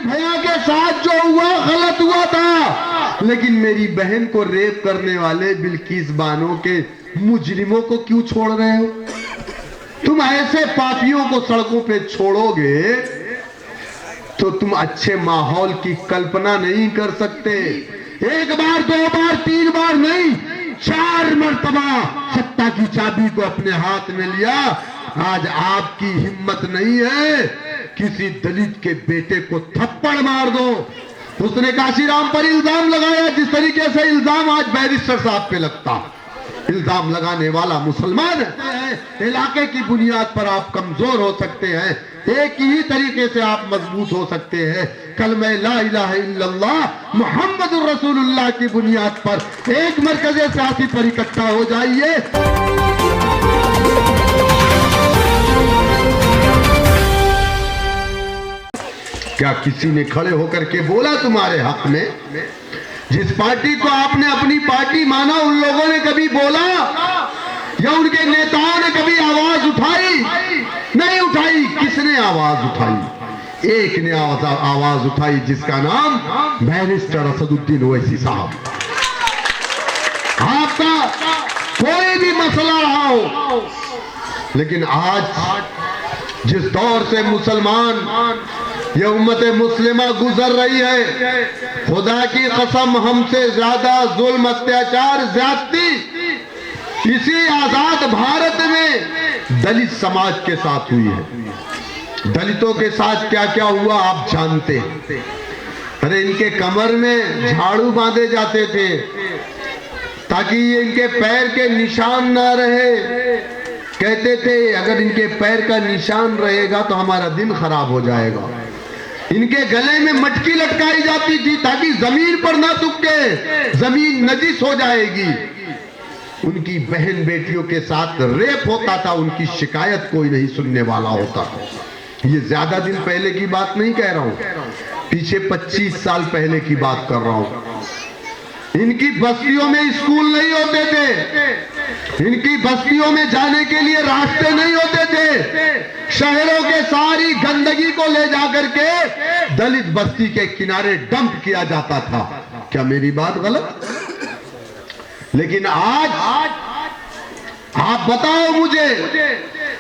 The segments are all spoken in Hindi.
भैया के साथ जो हुआ गलत हुआ था, लेकिन मेरी बहन को रेप करने वाले बिल्किस बानो के मुजरिमों को क्यों छोड़ रहे हो? तुम ऐसे पापियों को सड़कों पे छोड़ोगे तो तुम अच्छे माहौल की कल्पना नहीं कर सकते। एक बार, दो बार, तीन बार नहीं, 4 मर्तबा सत्ता की चाबी को अपने हाथ में लिया। आज आपकी हिम्मत नहीं है किसी दलित के बेटे को थप्पड़ मार दो। उसने काशीराम पर इल्जाम लगाया, जिस तरीके से इल्जाम आज बैरिस्टर साहब पे लगता। इल्जाम लगाने वाला मुसलमान है। इलाके की बुनियाद पर आप कमजोर हो सकते हैं, एक ही तरीके से आप मजबूत हो सकते हैं। कलमे ला इलाहा इल्लल्लाह मुहम्मदुर रसूलुल्लाह की बुनियाद पर एक मरकज़े सियासी पर इकट्ठा हो जाइए। क्या किसी ने खड़े होकर के बोला तुम्हारे हक में? जिस पार्टी को आपने अपनी पार्टी माना, उन लोगों ने कभी बोला या उनके नेताओं ने कभी आवाज उठाई? नहीं उठाई। किसने आवाज उठाई? एक ने आवाज उठाई, जिसका नाम बैरिस्टर असदुद्दीन ओवैसी साहब। आपका कोई भी मसला रहा हो, लेकिन आज जिस दौर से मुसलमान ये उम्मत मुस्लिमा गुजर रही है, खुदा की कसम हमसे ज्यादा जुल्म, अत्याचार, ज्यादती इसी आजाद भारत में दलित समाज के साथ हुई है। दलितों के साथ क्या क्या हुआ आप जानते हैं। अरे इनके कमर में झाड़ू बांधे जाते थे ताकि ये इनके पैर के निशान ना रहे। कहते थे अगर इनके पैर का निशान रहेगा तो हमारा दिन खराब हो जाएगा। इनके गले में मटकी लटकाई जाती थी ताकि जमीन पर ना तुक्के, जमीन नजिस हो जाएगी। उनकी बहन बेटियों के साथ रेप होता था, उनकी शिकायत कोई नहीं सुनने वाला होता था। ये ज्यादा दिन पहले की बात नहीं कह रहा हूं, पीछे 25 साल पहले की बात कर रहा हूं। इनकी बस्तियों में स्कूल नहीं होते थे, इनकी बस्तियों में जाने के लिए रास्ते नहीं होते थे। शहरों के सारी गंदगी को ले जाकर के दलित बस्ती के किनारे डंप किया जाता था। क्या मेरी बात गलत? लेकिन आज आप बताओ मुझे,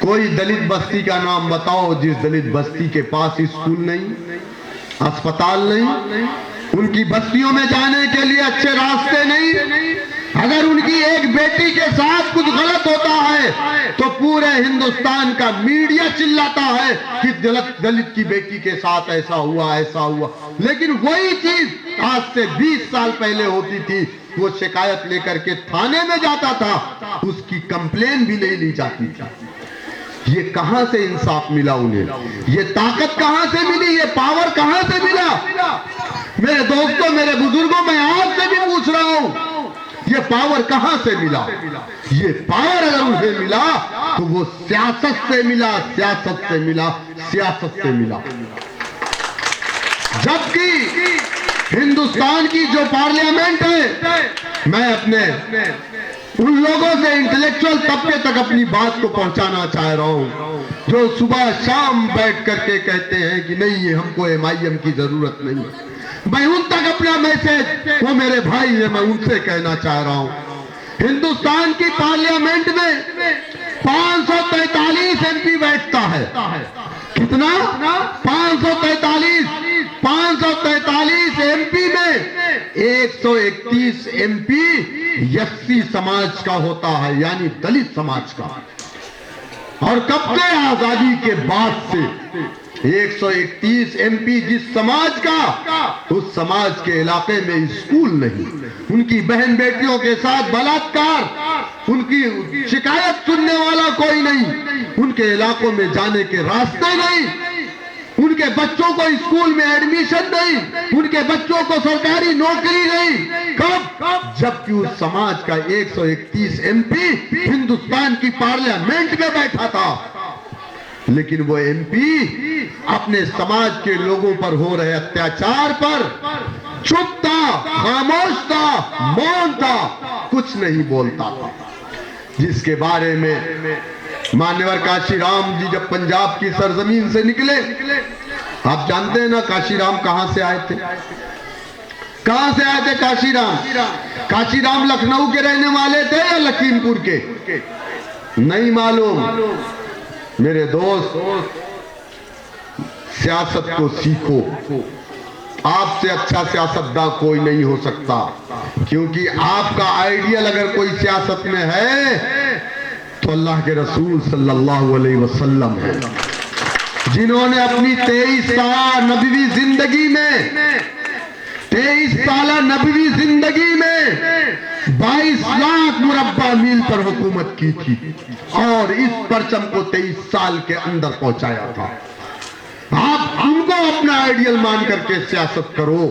कोई दलित बस्ती का नाम बताओ जिस दलित बस्ती के पास स्कूल नहीं, अस्पताल नहीं, उनकी बस्तियों में जाने के लिए अच्छे रास्ते नहीं। अगर उनकी एक बेटी के साथ कुछ गलत होता है तो पूरे हिंदुस्तान का मीडिया चिल्लाता है कि दलित की बेटी के साथ ऐसा हुआ, ऐसा हुआ। लेकिन वही चीज आज से 20 साल पहले होती थी, वो शिकायत लेकर के थाने में जाता था, उसकी कंप्लेन भी नहीं ली जाती थी। ये कहां से इंसाफ मिला उन्हें? ये ताकत कहां से मिली? ये पावर कहां से मिला? मेरे दोस्तों, मेरे बुजुर्गों, मैं आपसे भी पूछ रहा हूं, ये पावर कहां से मिला? ये पावर अगर उन्हें मिला तो वो सियासत से मिला, सियासत से मिला, सियासत से मिला। जबकि हिंदुस्तान की जो पार्लियामेंट है, मैं अपने उन लोगों से, इंटेलेक्चुअल तबके तक अपनी बात को पहुंचाना चाह रहा हूं जो सुबह शाम बैठ करके कहते हैं कि नहीं हमको MIM की जरूरत नहीं। मैं उन तक अपना मैसेज, वो मेरे भाई है, मैं उनसे कहना चाह रहा हूं, हिंदुस्तान की पार्लियामेंट में 543 MP बैठता है। कितना? 543। 543 MP में 131 MP SC समाज का होता है, यानी दलित समाज का। और कब से? आजादी के बाद से 131 MP जिस समाज का, उस समाज के इलाके में स्कूल नहीं, उनकी बहन बेटियों के साथ बलात्कार, उनकी शिकायत सुनने वाला कोई नहीं, उनके इलाकों में जाने के रास्ते नहीं, उनके बच्चों को स्कूल में एडमिशन नहीं, उनके बच्चों को सरकारी नौकरी नहीं। कब? जबकि उस समाज का 131 MP हिंदुस्तान की पार्लियामेंट में बैठा था। लेकिन वो MP अपने समाज के लोगों पर हो रहे अत्याचार पर चुप था, खामोश था, मौन था, कुछ नहीं बोलता था। जिसके बारे में मान्यवर काशीराम जी जब पंजाब की सरजमीन से निकले आप जानते हैं ना काशीराम कहां से आए थे? कहां से आए थे काशीराम? काशीराम लखनऊ के रहने वाले थे या लखीमपुर के? नहीं मालूम। मेरे दोस्त, सियासत को सीखो। आपसे अच्छा सियासतदान कोई नहीं हो सकता, क्योंकि आपका आइडियल अगर कोई सियासत में है तो अल्लाह के रसूल सल्लल्लाहु अलैहि वसल्लम है, जिन्होंने अपनी 23 साल नबवी जिंदगी में 23 साल नबवी जिंदगी में 22 लाख मुरब्बा मील पर हुकूमत की थी और इस परचम को 23 साल के अंदर पहुंचाया था। आप उनको अपना आइडियल मान करके सियासत करो।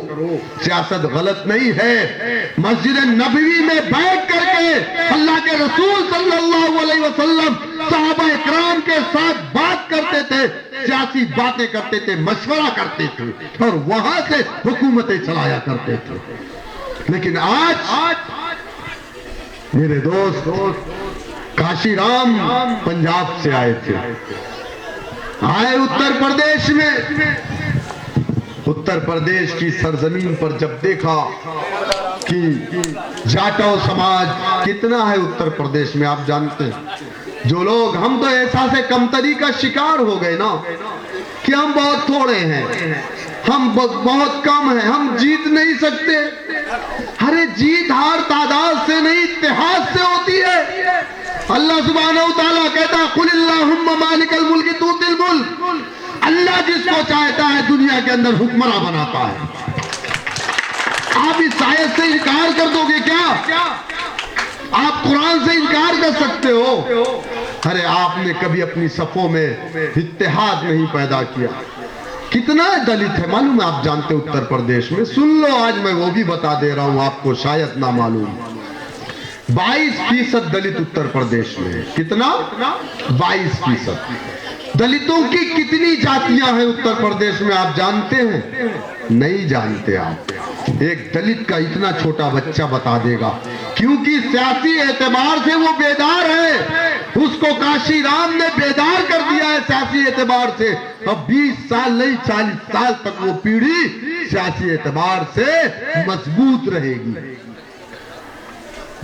सियासत गलत नहीं है। मस्जिद नबवी में बैठ करके अल्लाह के रसूल सल्लल्लाहु अलैहि वसल्लम सहाबा इकराम के साथ बात करते थे, सियासी बातें करते थे, मशवरा करते थे और वहां से हुकूमतें चलाया करते थे। लेकिन आज मेरे दोस्त, काशीराम पंजाब से आए थे, आए उत्तर प्रदेश में। उत्तर प्रदेश की सरजमीन पर जब देखा कि जाटव समाज कितना है उत्तर प्रदेश में, आप जानते हैं, जो लोग, हम तो ऐसा से कमतरी का शिकार हो गए ना कि हम बहुत थोड़े हैं, हम बहुत कम हैं, हम जीत नहीं सकते। अरे जीत हार तादाद से नहीं, इत्तेहाद से होती है। अल्लाह सुब्हानहू तआला कहता है, कुलिल्लाहुम्मा मालिकल मुल्क तूतिल मुल्क। अल्लाह जिसको चाहता है दुनिया के अंदर हुक्मरान बनाता है। आप इस आयत से इनकार कर दोगे क्या? आप कुरान से इनकार कर सकते हो? अरे आपने कभी अपनी सफों में इत्तेहाद नहीं पैदा किया। कितना दलित है मालूम है? आप जानते उत्तर प्रदेश में, सुन लो, आज मैं वो भी बता दे रहा हूं आपको, शायद ना मालूम। 22% दलित उत्तर प्रदेश में है। कितना? 22%। दलितों की कितनी जातियां हैं उत्तर प्रदेश में, आप जानते हैं? नहीं जानते आप। एक दलित का इतना छोटा बच्चा बता देगा, क्योंकि सियासी एतबार से वो बेदार है। उसको काशीराम ने बेदार कर दिया है सियासी एतबार से। अब 20 साल नहीं, 40 साल तक वो पीढ़ी सियासी एतबार से मजबूत रहेगी।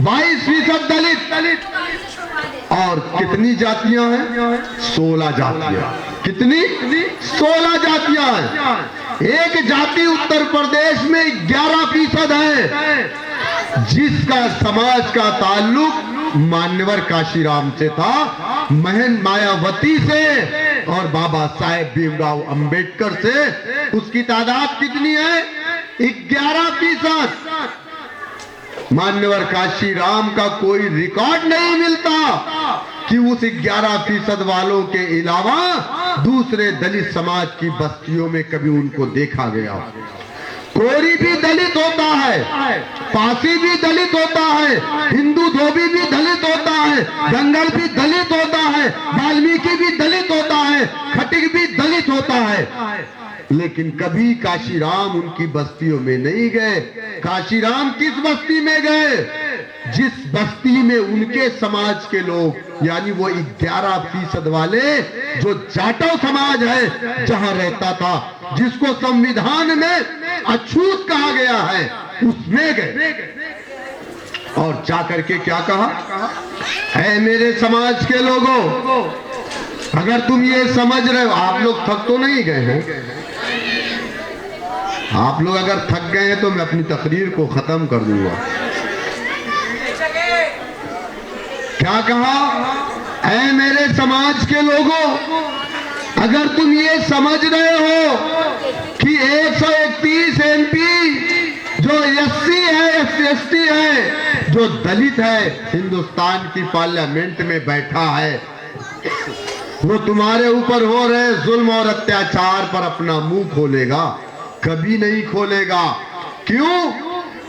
22% दलित और कितनी जातियां हैं? 16 जातियां। कितनी? 16 जातियां हैं। एक जाति उत्तर प्रदेश में 11% है, जिसका समाज का ताल्लुक मान्यवर काशीराम से था, महन मायावती से और बाबा साहेब भीमराव अंबेडकर से। उसकी तादाद कितनी है? 11%। मान्यवर काशीराम का कोई रिकॉर्ड नहीं मिलता कि उस 11% वालों के अलावा दूसरे दलित समाज की बस्तियों में कभी उनको देखा गया। कोरी भी दलित होता है, पासी भी दलित होता है, हिंदू धोबी भी दलित होता है, दंगल भी दलित होता है, वाल्मीकि भी दलित होता है, खटिक भी दलित होता है। लेकिन कभी काशीराम उनकी बस्तियों में नहीं गए। काशीराम किस बस्ती में गए? जिस बस्ती में उनके समाज के लोग, यानी वो 11% वाले जो जाटव समाज है जहां रहता था, जिसको संविधान में अछूत कहा गया है, उसमें गए और जाकर के क्या कहा? है मेरे समाज के लोगों, अगर तुम ये समझ रहे हो, आप लोग थक तो नहीं गए हैं? आप लोग अगर थक गए हैं तो मैं अपनी तकरीर को खत्म कर दूंगा। क्या कहा? ऐ मेरे समाज के लोगों, अगर तुम ये समझ रहे हो कि 131 MP जो SC है, ST है, जो दलित है, हिंदुस्तान की पार्लियामेंट में बैठा है, वो तुम्हारे ऊपर हो रहे जुल्म और अत्याचार पर अपना मुंह खोलेगा? कभी नहीं खोलेगा। क्यों?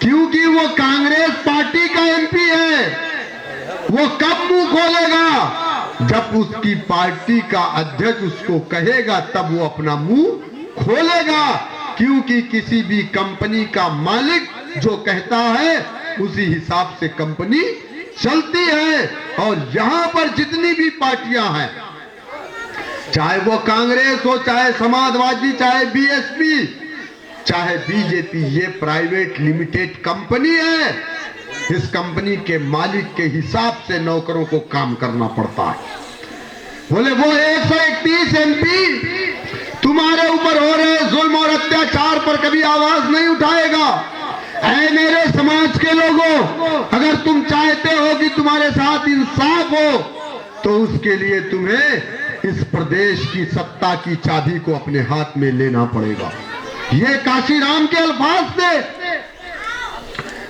क्योंकि वो कांग्रेस पार्टी का MP है। वो कब मुंह खोलेगा? जब उसकी पार्टी का अध्यक्ष उसको कहेगा, तब वो अपना मुंह खोलेगा। क्योंकि किसी भी कंपनी का मालिक जो कहता है उसी हिसाब से कंपनी चलती है। और यहां पर जितनी भी पार्टियां हैं, चाहे वो कांग्रेस हो, चाहे समाजवादी, चाहे बीएसपी, चाहे बीजेपी, ये प्राइवेट लिमिटेड कंपनी है। इस कंपनी के मालिक के हिसाब से नौकरों को काम करना पड़ता है। बोले वो 131 एमपी तुम्हारे ऊपर हो रहे जुल्म और अत्याचार पर कभी आवाज नहीं उठाएगा। ऐ मेरे समाज के लोगों, अगर तुम चाहते हो कि तुम्हारे साथ इंसाफ हो तो उसके लिए तुम्हें इस प्रदेश की सत्ता की चाबी को अपने हाथ में लेना पड़ेगा। ये काशीराम के अल्फाज थे।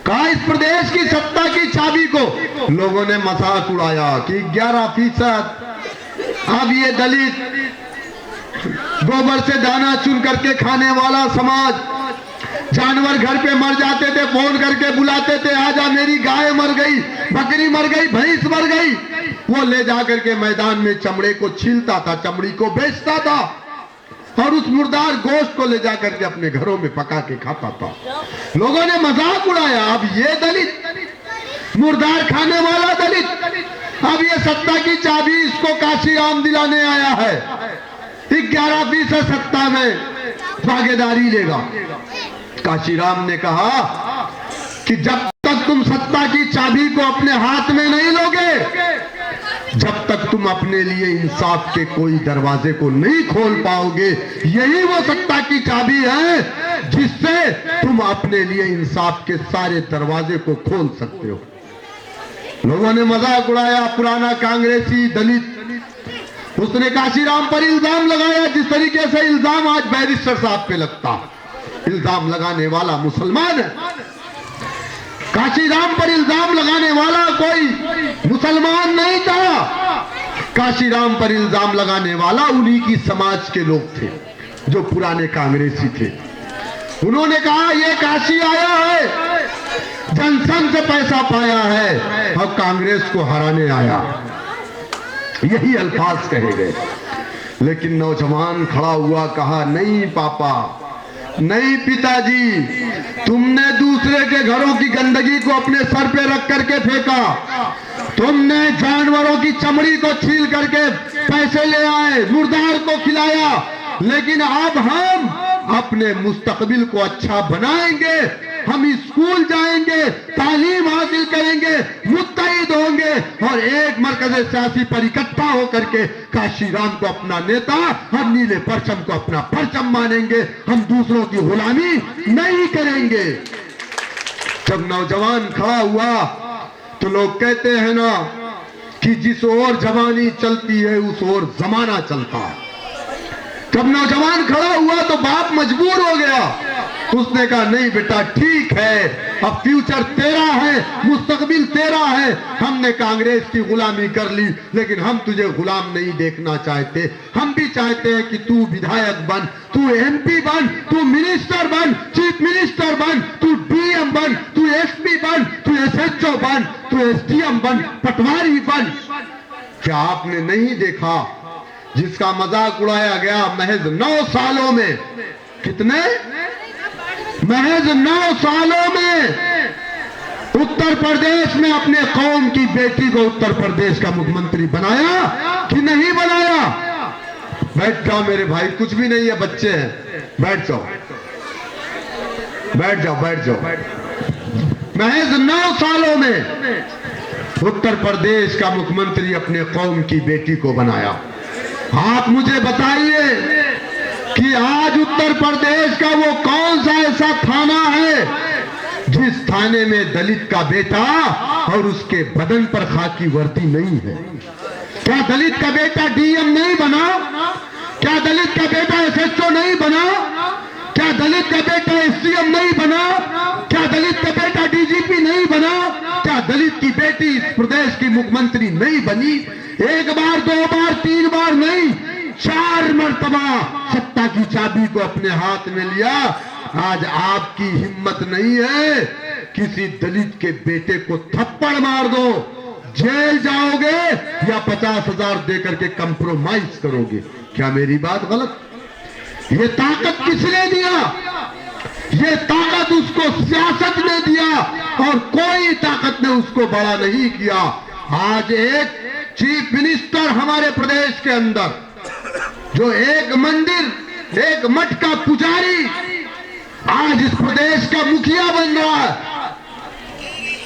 कहा इस प्रदेश की सत्ता की चाबी को। लोगों ने मजाक उड़ाया कि 11% अब ये दलित, गोबर से दाना चुन करके खाने वाला समाज, जानवर घर पे मर जाते थे, फोन करके बुलाते थे, आजा मेरी गाय मर गई, बकरी मर गई, भैंस मर गई, वो ले जाकर के मैदान में चमड़े को छीलता था, चमड़ी को बेचता था और उस मुर्दार गोश्त को ले जाकर के अपने घरों में पका के खाता था। लोगों ने मजाक उड़ाया, अब ये दलित, मुर्दार खाने वाला दलित, अब ये सत्ता की चाबी इसको काशीराम दिलाने आया है, 11% सत्ता में भागीदारी लेगा। काशीराम ने कहा कि जब तक तुम सत्ता की चाबी को अपने हाथ में नहीं लोगे, जब तक तुम अपने लिए इंसाफ के कोई दरवाजे को नहीं खोल पाओगे। यही वो सत्ता की चाबी है जिससे तुम अपने लिए इंसाफ के सारे दरवाजे को खोल सकते हो। लोगों ने मजाक उड़ाया, पुराना कांग्रेसी दलित, उसने काशीराम पर इल्जाम लगाया जिस तरीके से इल्जाम आज बैरिस्टर साहब पे लगता। इल्जाम लगाने वाला मुसलमान है, काशीराम पर इल्जाम लगाने वाला कोई मुसलमान नहीं था। काशीराम पर इल्जाम लगाने वाला उन्हीं की समाज के लोग थे जो पुराने कांग्रेसी थे। उन्होंने कहा ये काशी आया है, जनसंघ से पैसा पाया है और कांग्रेस को हराने आया, यही अल्फाज कहे गए। लेकिन नौजवान खड़ा हुआ, कहा नहीं पापा, नहीं पिताजी, तुमने दूसरे के घरों की गंदगी को अपने सर पे रख करके फेंका, तुमने जानवरों की चमड़ी को छील करके पैसे ले आए, मुर्दार को खिलाया, लेकिन अब हम अपने मुस्तकबिल को अच्छा बनाएंगे, हम स्कूल जाएंगे, तालीम हासिल करेंगे, मुत्तहिद होंगे और एक मरकज़ सियासी पर इकट्ठा होकर के काशीराम को अपना नेता, हम नीले परचम को अपना परचम मानेंगे, हम दूसरों की गुलामी नहीं करेंगे। जब नौजवान खड़ा हुआ तो लोग कहते हैं ना कि जिस ओर जवानी चलती है उस ओर जमाना चलता है। जब नौजवान खड़ा हुआ तो बाप मजबूर हो गया, उसने कहा नहीं बेटा ठीक है, अब फ्यूचर तेरा है, मुस्तकबिल तेरा है, हमने कांग्रेस की गुलामी कर ली लेकिन हम तुझे गुलाम नहीं देखना चाहते, हम भी चाहते हैं कि तू विधायक बन, तू एमपी बन, तू मिनिस्टर बन, चीफ मिनिस्टर बन, तू डीएम बन, तू एसपी बन, तू एसएचओ बन, तू एसडीएम बन, पटवारी बन। क्या आपने नहीं देखा जिसका मजाक उड़ाया गया महज 9 सालों में, कितने, महज 9 सालों में उत्तर प्रदेश में अपने कौम की बेटी को उत्तर प्रदेश का मुख्यमंत्री बनाया कि नहीं बनाया? बैठ जाओ मेरे भाई, कुछ भी नहीं है, बच्चे हैं, बैठ जाओ बैठ जाओ बैठ जाओ। महज 9 सालों में उत्तर प्रदेश का मुख्यमंत्री अपने कौम की बेटी को बनाया। आप मुझे बताइए कि आज उत्तर प्रदेश का वो कौन सा ऐसा थाना है जिस थाने में दलित का बेटा और उसके बदन पर खाकी वर्दी नहीं है? क्या दलित का बेटा डीएम नहीं बना? क्या दलित का बेटा एसएचओ नहीं बना? क्या दलित का बेटा एसडीएम नहीं बना? क्या दलित का बेटा डीजीपी नहीं बना? क्या दलित की बेटी इस प्रदेश की मुख्यमंत्री नहीं बनी? एक बार, 2 बार, 3 बार नहीं, 4 मर्तबा सत्ता की चाबी को अपने हाथ में लिया। आज आपकी हिम्मत नहीं है किसी दलित के बेटे को थप्पड़ मार दो, जेल जाओगे या 50,000 देकर के कंप्रोमाइज करोगे। क्या मेरी बात गलत? ये ताकत किसने दिया? ये ताकत उसको सियासत ने दिया और कोई ताकत ने उसको बड़ा नहीं किया। आज एक चीफ मिनिस्टर हमारे प्रदेश के अंदर जो एक मंदिर, एक मठ का पुजारी आज इस प्रदेश का मुखिया बन रहा है,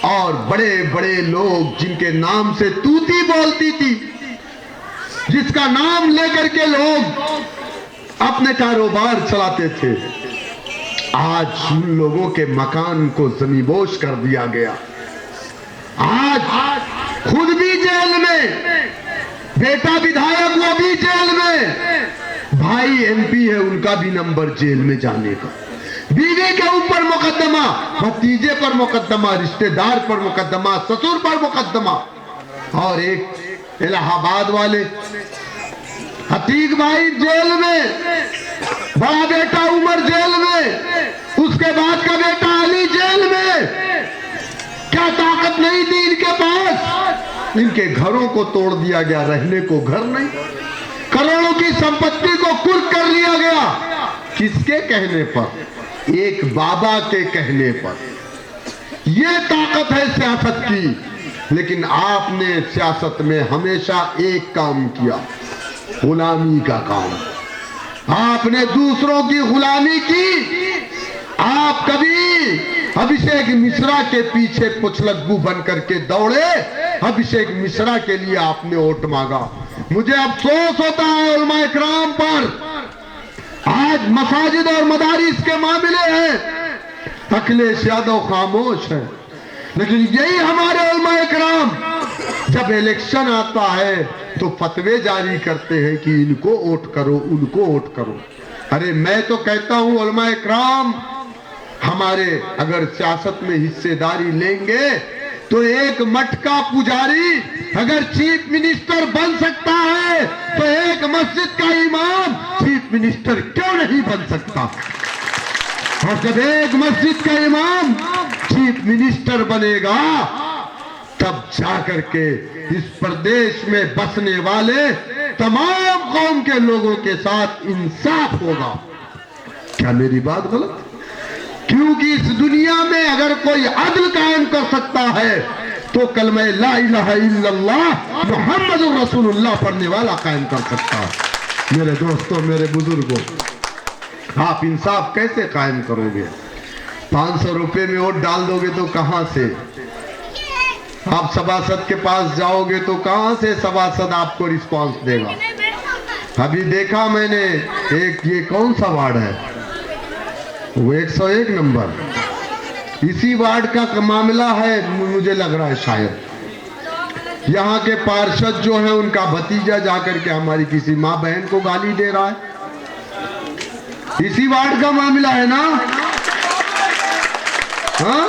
और बड़े बड़े लोग जिनके नाम से तूती बोलती थी, जिसका नाम लेकर के लोग अपने कारोबार चलाते थे, आज उन लोगों के मकान को जमींदोज कर दिया गया। आज खुद भी जेल में, बेटा विधायक वो भी जेल में, भाई एमपी है उनका भी नंबर जेल में जाने का, बीवी के ऊपर मुकदमा, भतीजे पर मुकदमा, रिश्तेदार पर मुकदमा, ससुर पर मुकदमा। और एक इलाहाबाद वाले अतीक भाई जेल में, बड़ा बेटा उमर जेल में, उसके बाद का बेटा अली जेल में। क्या ताकत नहीं थी इनके पास? इनके घरों को तोड़ दिया गया, रहने को घर नहीं, करोड़ों की संपत्ति को कुर्क कर लिया गया। किसके कहने पर? एक बाबा के कहने पर। यह ताकत है सियासत की। लेकिन आपने सियासत में हमेशा एक काम किया, गुलामी का काम। आपने दूसरों की गुलामी की। आप कभी अभिषेक मिश्रा के पीछे पुछलग्गू बन करके दौड़े, अभिषेक मिश्रा के लिए आपने वोट मांगा। मुझे अफसोस होता है उलमा इकराम पर। आज मसाजिद और मदारिस के मामले हैं, अखिलेश यादव खामोश है, लेकिन यही हमारे उलमा इकराम जब इलेक्शन आता है तो फतवे जारी करते हैं कि इनको वोट करो, उनको वोट करो। अरे मैं तो कहता हूं उलमा इकराम हमारे अगर सियासत में हिस्सेदारी लेंगे तो एक मठ का पुजारी अगर चीफ मिनिस्टर बन सकता है तो एक मस्जिद का इमाम चीफ मिनिस्टर क्यों नहीं बन सकता? और जब एक मस्जिद का इमाम चीफ मिनिस्टर बनेगा तब जाकर के इस प्रदेश में बसने वाले तमाम कौम के लोगों के साथ इंसाफ होगा। क्या मेरी बात गलत? क्योंकि इस दुनिया में अगर कोई अदल कायम कर सकता है तो कलमा ला इलाहा इल्लल्लाह मुहम्मदुर रसूलुल्लाह पढ़ने वाला कायम कर सकता है। मेरे दोस्तों, मेरे बुजुर्गों, आप इंसाफ कैसे कायम करोगे? 500 रुपए में वोट डाल दोगे तो कहां से? आप सभासद के पास जाओगे तो कहां से सभासद आपको रिस्पांस देगा? अभी देखा मैंने एक, ये कौन सा वार्ड है, वो 101 नंबर, इसी वार्ड का मामला है मुझे लग रहा है शायद। यहाँ के पार्षद जो है उनका भतीजा जाकर के हमारी किसी माँ बहन को गाली दे रहा है। इसी वार्ड का मामला है ना? हाँ?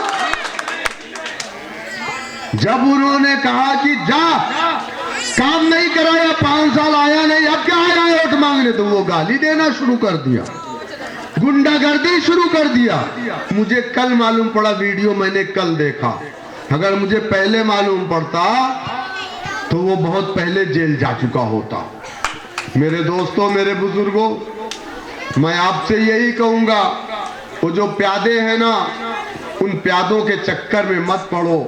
जब उन्होंने कहा कि जा, काम नहीं कराया, 5 साल आया नहीं, अब क्या आया वोट मांगने, तो वो गाली देना शुरू कर दिया, गुंडागर्दी शुरू कर दिया। मुझे कल मालूम पड़ा, वीडियो मैंने कल देखा। अगर मुझे पहले मालूम पड़ता तो वो बहुत पहले जेल जा चुका होता। मेरे दोस्तों, मेरे बुजुर्गों, मैं आपसे यही कहूंगा, वो जो प्यादे हैं ना, उन प्यादों के चक्कर में मत पड़ो।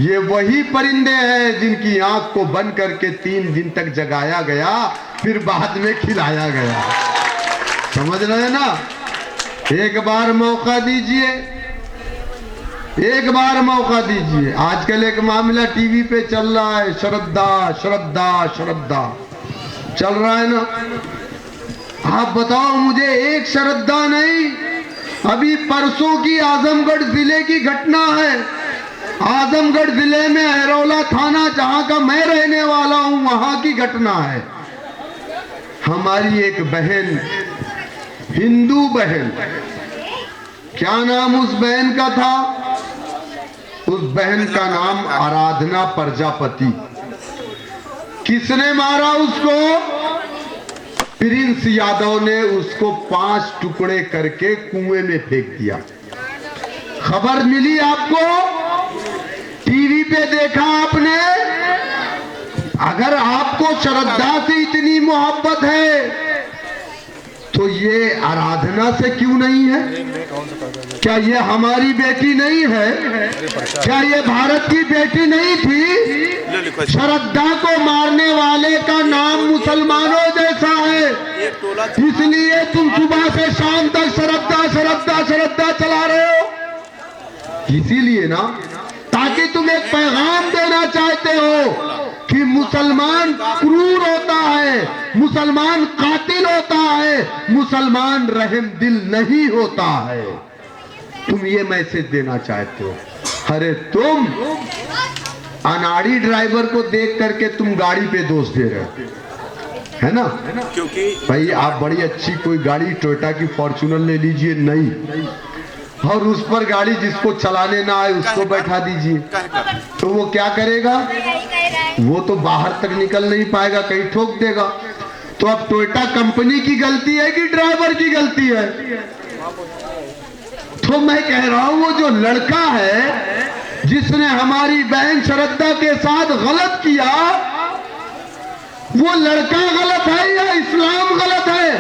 ये वही परिंदे हैं जिनकी आंख को बंद करके 3 दिन तक जगाया गया, फिर बाद में खिलाया गया। समझ रहे हैं ना? एक बार मौका दीजिए, एक बार मौका दीजिए। आजकल एक मामला टीवी पे चल रहा है, श्रद्धा श्रद्धा श्रद्धा चल रहा है ना। आप बताओ मुझे, एक श्रद्धा नहीं, अभी परसों की आजमगढ़ जिले की घटना है। आजमगढ़ जिले में अहरौला थाना, जहां का मैं रहने वाला हूं, वहां की घटना है। हमारी एक बहन, हिंदू बहन, क्या नाम उस बहन का था? उस बहन का नाम आराधना प्रजापति। किसने मारा उसको? प्रिंस यादव ने उसको 5 टुकड़े करके कुएं में फेंक दिया। खबर मिली आपको? टीवी पे देखा आपने? अगर आपको श्रद्धा से इतनी मोहब्बत है तो ये आराधना से क्यों नहीं है? क्या ये हमारी बेटी नहीं है? क्या ये भारत की बेटी नहीं थी? श्रद्धा को मारने वाले का नाम मुसलमानों जैसा है। इसलिए तुम सुबह से शाम तक श्रद्धा श्रद्धा श्रद्धा चला रहे हो, इसीलिए ना, ताकि तुम एक पैगाम देना चाहते हो कि मुसलमान क्रूर होता है, मुसलमान कातिल होता है, मुसलमान रहम दिल नहीं होता है। तुम ये मैसेज देना चाहते हो। अरे तुम अनाड़ी ड्राइवर को देख करके तुम गाड़ी पे दोष दे रहे हो, है ना? क्योंकि भाई आप बड़ी अच्छी कोई गाड़ी टोयोटा की फॉर्च्यूनर ले लीजिए नई, और उस पर गाड़ी जिसको चलाने ना आए उसको बैठा दीजिए, तो वो क्या करेगा? वो तो बाहर तक निकल नहीं पाएगा, कहीं ठोक देगा। तो अब टोयोटा कंपनी की गलती है कि ड्राइवर की गलती है? तो मैं कह रहा हूं वो जो लड़का है जिसने हमारी बहन श्रद्धा के साथ गलत किया, वो लड़का गलत है या इस्लाम गलत है?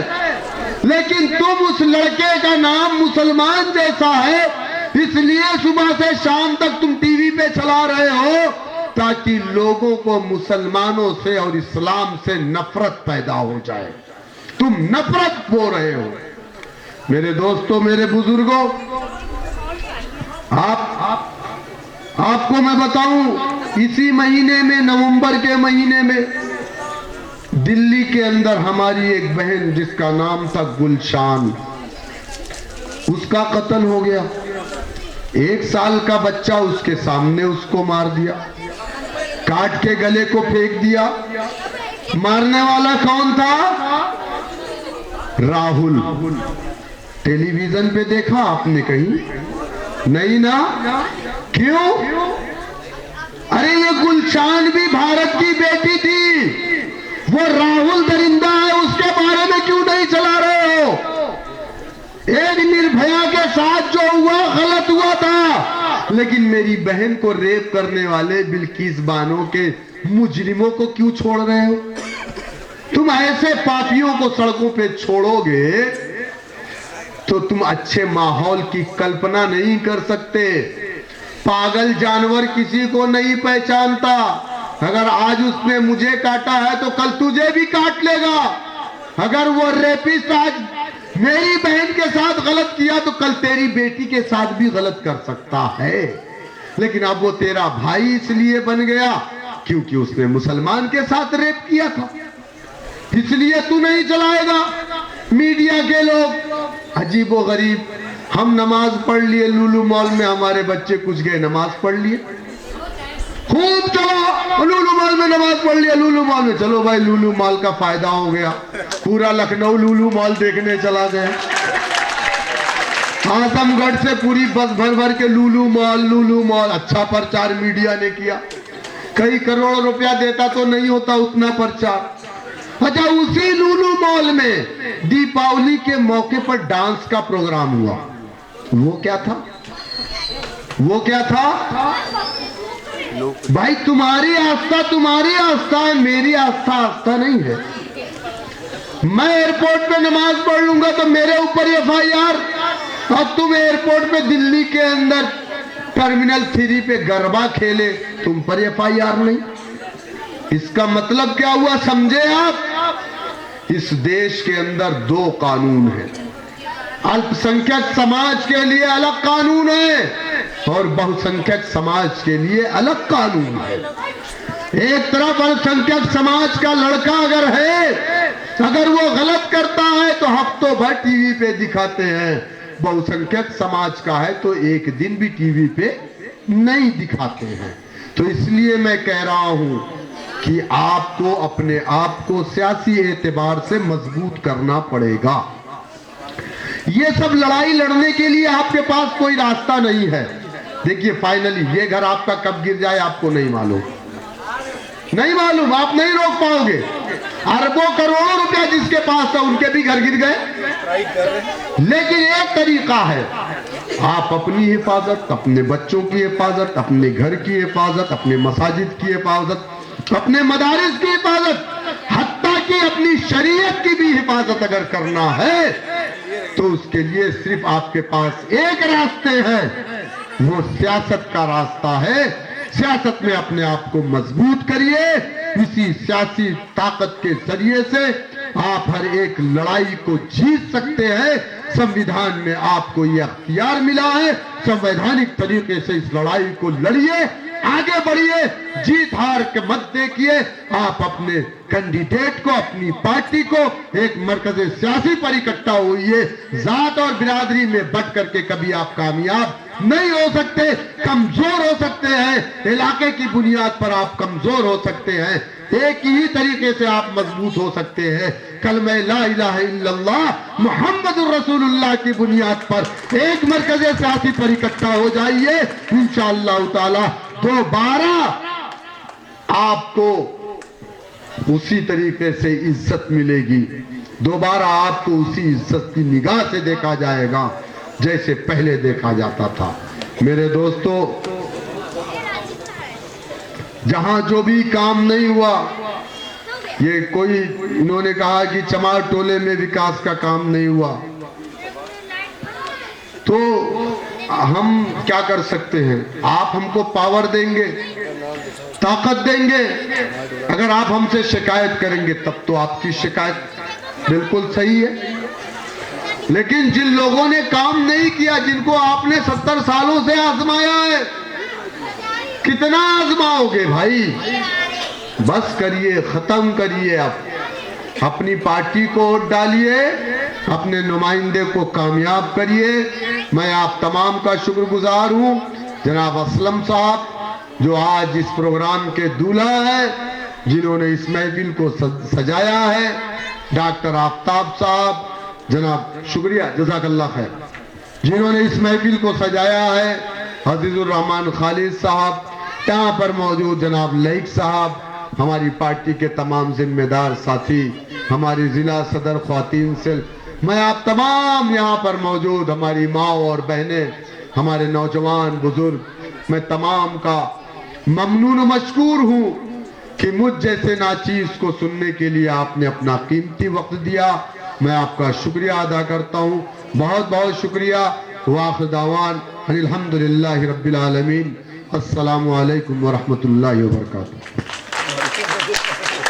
लेकिन तुम उस लड़के का नाम मुसलमान जैसा है, इसलिए सुबह से शाम तक तुम टीवी पे चला रहे हो ताकि लोगों को मुसलमानों से और इस्लाम से नफरत पैदा हो जाए। तुम नफरत बो रहे हो। मेरे दोस्तों, मेरे बुजुर्गों, आपको मैं बताऊं, इसी महीने में, नवंबर के महीने में, दिल्ली के अंदर हमारी एक बहन जिसका नाम था गुलशान, उसका कत्ल हो गया। 1 साल का बच्चा उसके सामने उसको मार दिया, काट के गले को फेंक दिया। मारने वाला कौन था? राहुल। टेलीविजन पे देखा आपने कहीं? नहीं ना? क्यों? अरे ये गुलशान भी भारत की बेटी थी, वो राहुल दरिंदा है, उसके बारे में क्यों नहीं चला रहे हो? एक निर्भया के साथ जो हुआ गलत हुआ था, लेकिन मेरी बहन को रेप करने वाले बिल्किस बानो के मुजरिमों को क्यों छोड़ रहे हो? तुम ऐसे पापियों को सड़कों पे छोड़ोगे तो तुम अच्छे माहौल की कल्पना नहीं कर सकते। पागल जानवर किसी को नहीं पहचानता। अगर आज उसने मुझे काटा है तो कल तुझे भी काट लेगा। अगर वो रेपिस्ट आज मेरी बहन के साथ गलत किया तो कल तेरी बेटी के साथ भी गलत कर सकता है। लेकिन अब वो तेरा भाई इसलिए बन गया क्योंकि उसने मुसलमान के साथ रेप किया था, इसलिए तू नहीं चलाएगा। मीडिया के लोग अजीबो गरीब, हम नमाज पढ़ लिए लुलु मॉल में, हमारे बच्चे कुछ गए नमाज पढ़ लिए, खूब चलो लुलु मॉल में नमाज पढ़ लिया, लुलु मॉल में, चलो भाई लुलु मॉल का फायदा हो गया, पूरा लखनऊ लुलु मॉल देखने चला गया। आजमगढ़ से पूरी बस भर भर के लुलु मॉल। अच्छा प्रचार मीडिया ने किया, कई करोड़ रुपया देता तो नहीं होता उतना प्रचार। अच्छा, उसी लुलु मॉल में दीपावली के मौके पर डांस का प्रोग्राम हुआ। वो क्या था? वो क्या था? भाई तुम्हारी आस्था है, मेरी आस्था नहीं है। मैं एयरपोर्ट पे नमाज पढ़ लूंगा तो मेरे ऊपर FIR, और तुम एयरपोर्ट पे दिल्ली के अंदर टर्मिनल 3 पे गरबा खेले, तुम पर FIR नहीं। इसका मतलब क्या हुआ समझे आप? इस देश के अंदर 2 कानून हैं। अल्पसंख्यक समाज के लिए अलग कानून है और बहुसंख्यक समाज के लिए अलग कानून है। एक तरफ अल्पसंख्यक समाज का लड़का अगर है, अगर वो गलत करता है तो हफ्तों भर टीवी पे दिखाते हैं। बहुसंख्यक समाज का है तो एक दिन भी टीवी पे नहीं दिखाते हैं। तो इसलिए मैं कह रहा हूं कि आपको अपने आप को सियासी एतबार से मजबूत करना पड़ेगा। ये सब लड़ाई लड़ने के लिए आपके पास कोई रास्ता नहीं है। देखिए, फाइनली ये घर आपका कब गिर जाए आपको नहीं मालूम, आप नहीं रोक पाओगे। अरबों करोड़ों रुपया जिसके पास था उनके भी घर गिर गए। लेकिन एक तरीका है, आप अपनी हिफाजत, अपने बच्चों की हिफाजत, अपने घर की हिफाजत, अपने मसाजिद की हिफाजत, अपने मदारिस की हिफाजत, हत्ता की अपनी शरीयत की भी हिफाजत अगर करना है तो उसके लिए सिर्फ आपके पास एक रास्ते हैं, वो सियासत का रास्ता है। सियासत में अपने आप को मजबूत करिए, इसी सियासी ताकत के जरिए से आप हर एक लड़ाई को जीत सकते हैं। संविधान में आपको यह अख्तियार मिला है, संवैधानिक तरीके से इस लड़ाई को लड़िए, आगे बढ़िए, जीत हार के मत देखिए। आप अपने कैंडिडेट को, अपनी पार्टी को एक मरकज सियासी पर इकट्ठा होइए। जात और बिरादरी में बट करके कभी आप कामयाब नहीं हो सकते, कमजोर हो सकते हैं। इलाके की बुनियाद पर आप कमजोर हो सकते हैं, एक ही तरीके से आप मजबूत हो सकते हैं। कलमा ला इलाहा इल्लल्लाह मुहम्मदुर रसूलुल्लाह की बुनियाद पर एक मरकज सियासी पर इकट्ठा हो जाइए। इंशाअल्लाह ताला दोबारा आपको उसी तरीके से इज्जत मिलेगी, दोबारा आपको उसी इज्जत की निगाह से देखा जाएगा जैसे पहले देखा जाता था। मेरे दोस्तों, जहां जो भी काम नहीं हुआ, ये कोई इन्होंने कहा कि चमार टोले में विकास का काम नहीं हुआ, तो हम क्या कर सकते हैं? आप हमको पावर देंगे, ताकत देंगे, अगर आप हमसे शिकायत करेंगे तब तो आपकी शिकायत बिल्कुल सही है। लेकिन जिन लोगों ने काम नहीं किया, जिनको आपने 70 सालों से आजमाया है, कितना आजमाओगे भाई? बस करिए, खत्म करिए। अब अपनी पार्टी को वोट डालिए, अपने नुमाइंदे को कामयाब करिए। मैं आप तमाम का शुक्रगुजार हूं। जनाब असलम साहब जो आज इस प्रोग्राम के दूल्हा है, जिन्होंने इस महफिल को सजाया है, डॉक्टर आफ्ताब साहब, जनाब शुक्रिया, जज़ाकल्लाह खैर, जिन्होंने इस महफिल को सजाया है, अजीजुर रहमान खालिद साहब, यहाँ पर मौजूद जनाब लईक साहब, हमारी पार्टी के तमाम जिम्मेदार साथी, हमारी जिला सदर ख्वातीन से, मैं आप तमाम यहाँ पर मौजूद हमारी माँ और बहनें, हमारे नौजवान बुजुर्ग, मैं तमाम का ममनून मशकूर हूँ कि मुझ जैसे नाचीज को सुनने के लिए आपने अपना कीमती वक्त दिया। मैं आपका शुक्रिया अदा करता हूँ, बहुत बहुत शुक्रिया। वाखिर दावान अल्हम्दुलिल्लाहि रब्बिल आलमीन। अस्सलामु अलैकुम व रहमतुल्लाहि व बरकातुहू।